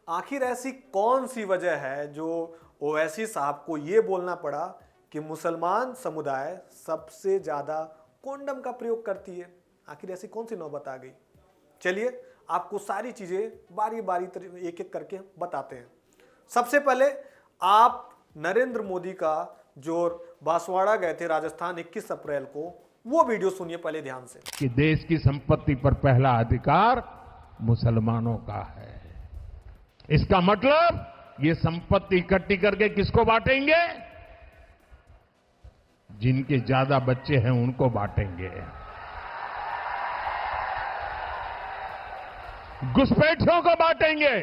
आखिर ऐसी कौन सी वजह है जो ओवैसी साहब को ये बोलना पड़ा कि मुसलमान समुदाय सबसे ज़्यादा कॉन्डम का प्रयोग करती है? आखिर ऐसी कौन सी नौबत आ गई? चलिए आपको सारी चीज़ें बारी बारी एक एक करके बताते हैं। सबसे पहले आप नरेंद्र मोदी का जो बांसवाड़ा गए थे राजस्थान 21 अप्रैल को, वो वीडियो सुनिए पहले ध्यान से। कि देश की संपत्ति पर पहला अधिकार मुसलमानों का है। इसका मतलब ये संपत्ति इकट्ठी करके किसको बांटेंगे? जिनके ज्यादा बच्चे हैं उनको बांटेंगे। घुसपैठियों को बांटेंगे।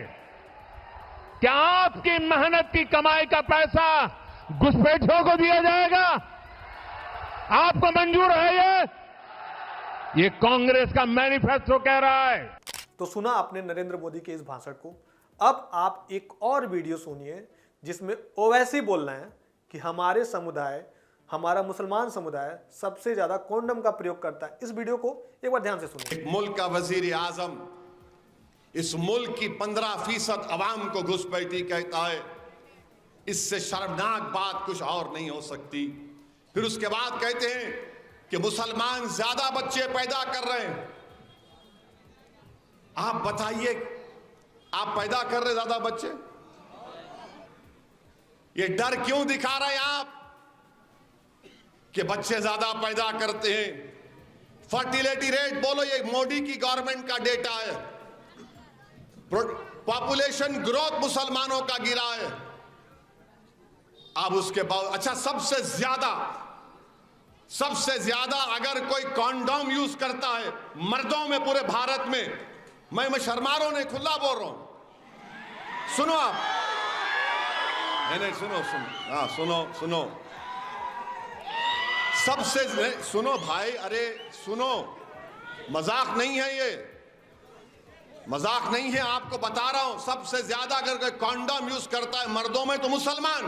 क्या आपकी मेहनत की कमाई का पैसा घुसपैठियों को दिया जाएगा? आपको मंजूर है? ये कांग्रेस का मैनिफेस्टो कह रहा है। तो सुना आपने नरेंद्र मोदी के इस भाषण को। अब आप एक और वीडियो सुनिए जिसमें ओवैसी बोल रहे हैं कि हमारे समुदाय, हमारा मुसलमान समुदाय सबसे ज्यादा कॉन्डम का प्रयोग करता है। इस वीडियो को एक बार ध्यान से सुनिए। एक मुल्क का वजीर आजम इस मुल्क की 15% अवाम को घुसपैठी कहता है, इससे शर्मनाक बात कुछ और नहीं हो सकती। फिर उसके बाद कहते हैं कि मुसलमान ज्यादा बच्चे पैदा कर रहे हैं। आप बताइए, आप पैदा कर रहे ज्यादा बच्चे? ये डर क्यों दिखा रहे हैं आप कि बच्चे ज्यादा पैदा करते हैं? फर्टिलिटी रेट बोलो, ये मोदी की गवर्नमेंट का डेटा है। पॉपुलेशन ग्रोथ मुसलमानों का गिरा है। अब उसके बाद अच्छा, सबसे ज्यादा अगर कोई कॉन्डोम यूज करता है मर्दों में पूरे भारत में, मैं शर्मा रहा हूं, नहीं खुला बोल रहा हूं। सुनो आप, नहीं सुनो सबसे सुनो भाई, अरे सुनो, मजाक नहीं है ये, मजाक नहीं है, आपको बता रहा हूं। सबसे ज्यादा अगर कोई कॉन्डोम यूज करता है मर्दों में तो मुसलमान।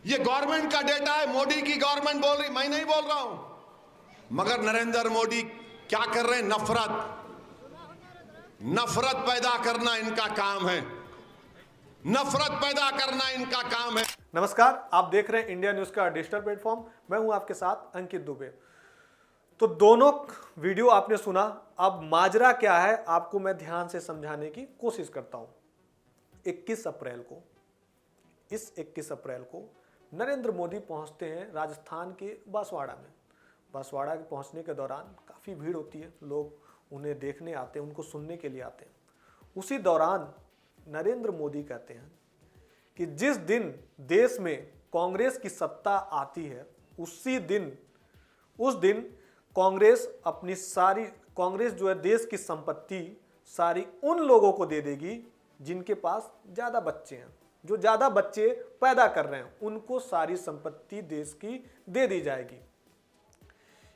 ये गवर्नमेंट का डेटा है, मोदी की गवर्नमेंट बोल रही, मैं नहीं बोल रहा हूं। मगर नरेंद्र मोदी क्या कर रहे हैं? नफरत पैदा करना इनका काम है। नफरत पैदा करना इनका काम है। नमस्कार, आप देख रहे हैं इंडिया न्यूज का डिजिटल प्लेटफॉर्म। मैं हूं आपके साथ अंकित दुबे। तो दोनों वीडियो आपने सुना। अब माजरा क्या है आपको मैं ध्यान से समझाने की कोशिश करता हूं। 21 अप्रैल को, इस 21 अप्रैल को नरेंद्र मोदी पहुंचते हैं राजस्थान के बांसवाड़ा में। बांसवाड़ा के पहुंचने के दौरान काफ़ी भीड़ होती है, लोग उन्हें देखने आते हैं, उनको सुनने के लिए आते हैं। उसी दौरान नरेंद्र मोदी कहते हैं कि जिस दिन देश में कांग्रेस की सत्ता आती है उस दिन कांग्रेस जो है देश की संपत्ति सारी उन लोगों को दे देगी जिनके पास ज़्यादा बच्चे हैं, जो ज़्यादा बच्चे पैदा कर रहे हैं, उनको सारी संपत्ति देश की दे दी जाएगी।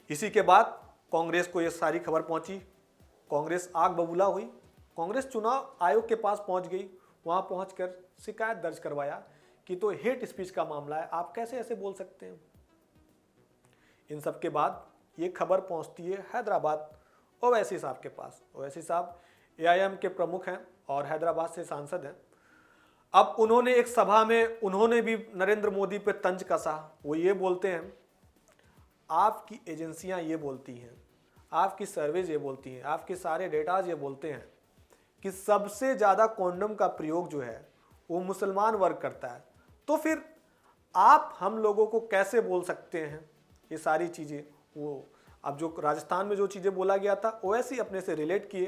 इसी के बाद कांग्रेस को यह सारी खबर पहुंची। कांग्रेस आग बबूला हुई। कांग्रेस चुनाव आयोग के पास पहुंच गई। वहां पहुंचकर शिकायत दर्ज करवाया कि तो हेट स्पीच का मामला है, आप कैसे ऐसे बोल सकते हैं। इन सब के बाद ये खबर पहुंचती है हैदराबाद ओवैसी साहब के पास। ओवैसी साहब एआईएम के प्रमुख हैं और हैदराबाद से सांसद हैं। अब उन्होंने एक सभा में उन्होंने भी नरेंद्र मोदी पे तंज कसा। वो ये बोलते हैं, आपकी एजेंसियां ये बोलती हैं, आपकी सर्वेज ये बोलती हैं, आपके सारे डेटाज ये बोलते हैं कि सबसे ज़्यादा कॉन्डम का प्रयोग जो है वो मुसलमान वर्ग करता है। तो फिर आप हम लोगों को कैसे बोल सकते हैं ये सारी चीज़ें? वो अब जो राजस्थान में जो चीज़ें बोला गया था ओवैसी अपने से रिलेट किए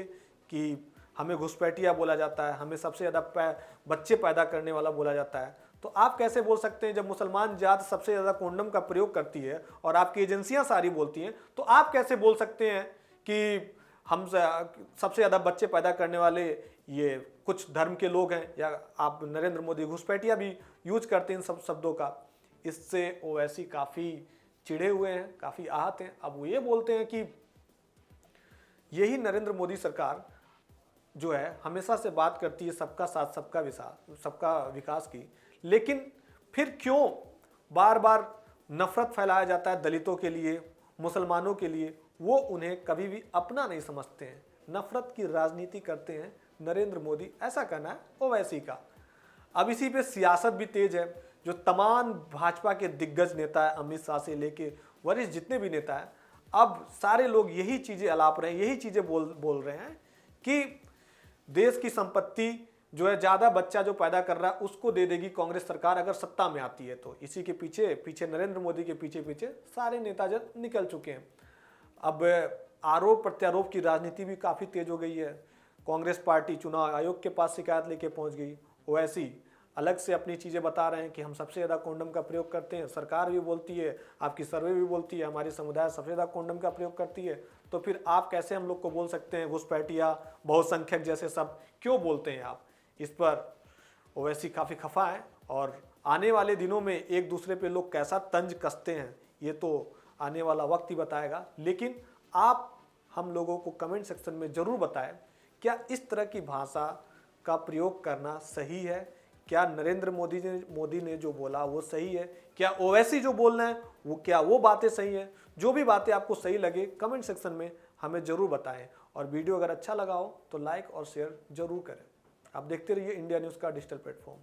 कि हमें घुसपैठिया बोला जाता है, हमें सबसे ज़्यादा बच्चे पैदा करने वाला बोला जाता है। तो आप कैसे बोल सकते हैं जब मुसलमान जात सबसे ज़्यादा कॉन्डम का प्रयोग करती है और आपकी एजेंसियां सारी बोलती हैं, तो आप कैसे बोल सकते हैं कि हम सबसे ज़्यादा बच्चे पैदा करने वाले ये कुछ धर्म के लोग हैं? या आप नरेंद्र मोदी घुसपैठिया भी यूज करते हैं इन सब शब्दों का। इससे ओवैसी काफ़ी चिढ़े हुए हैं, काफ़ी आहत हैं। अब वो ये बोलते हैं कि यही नरेंद्र मोदी सरकार जो है हमेशा से बात करती है सबका साथ सबका विकास की, लेकिन फिर क्यों बार बार नफरत फैलाया जाता है दलितों के लिए, मुसलमानों के लिए? वो उन्हें कभी भी अपना नहीं समझते हैं, नफरत की राजनीति करते हैं नरेंद्र मोदी, ऐसा कहना है ओवैसी का। अब इसी पे सियासत भी तेज है। जो तमाम भाजपा के दिग्गज नेता है, अमित शाह से लेके वरिष्ठ जितने भी नेता हैं, अब सारे लोग यही चीजें अलाप रहे हैं, यही चीजें बोल रहे हैं कि देश की संपत्ति जो है ज्यादा बच्चा जो पैदा कर रहा है उसको दे देगी कांग्रेस सरकार अगर सत्ता में आती है तो। इसी के पीछे नरेंद्र मोदी के पीछे सारे नेता जब निकल चुके हैं। अब आरोप प्रत्यारोप की राजनीति भी काफी तेज हो गई है। कांग्रेस पार्टी चुनाव आयोग के पास शिकायत लेके पहुंच गई। ओवैसी अलग से अपनी चीजें बता रहे हैं कि हम सबसे ज्यादा कॉन्डम का प्रयोग करते हैं। सरकार भी बोलती है, आपकी सर्वे भी बोलती है हमारी समुदाय सबसे ज्यादा कॉन्डम का प्रयोग करती है। तो फिर आप कैसे हम लोग को बोल सकते हैं घुसपैठिया, बहुसंख्यक जैसे सब क्यों बोलते हैं आप? इस पर ओवैसी काफी खफा है और आने वाले दिनों में एक दूसरे पे लोग कैसा तंज कसते हैं ये तो आने वाला वक्त ही बताएगा। लेकिन आप हम लोगों को कमेंट सेक्शन में जरूर बताएं, क्या इस तरह की भाषा का प्रयोग करना सही है? क्या नरेंद्र मोदी ने जो बोला वो सही है? क्या ओवैसी जो बोल रहे हैं वो क्या वो बातें सही हैं? जो भी बातें आपको सही लगे कमेंट सेक्शन में हमें जरूर बताएं। और वीडियो अगर अच्छा लगा हो तो लाइक और शेयर जरूर करें। आप देखते रहिए इंडिया न्यूज़ का डिजिटल प्लेटफॉर्म।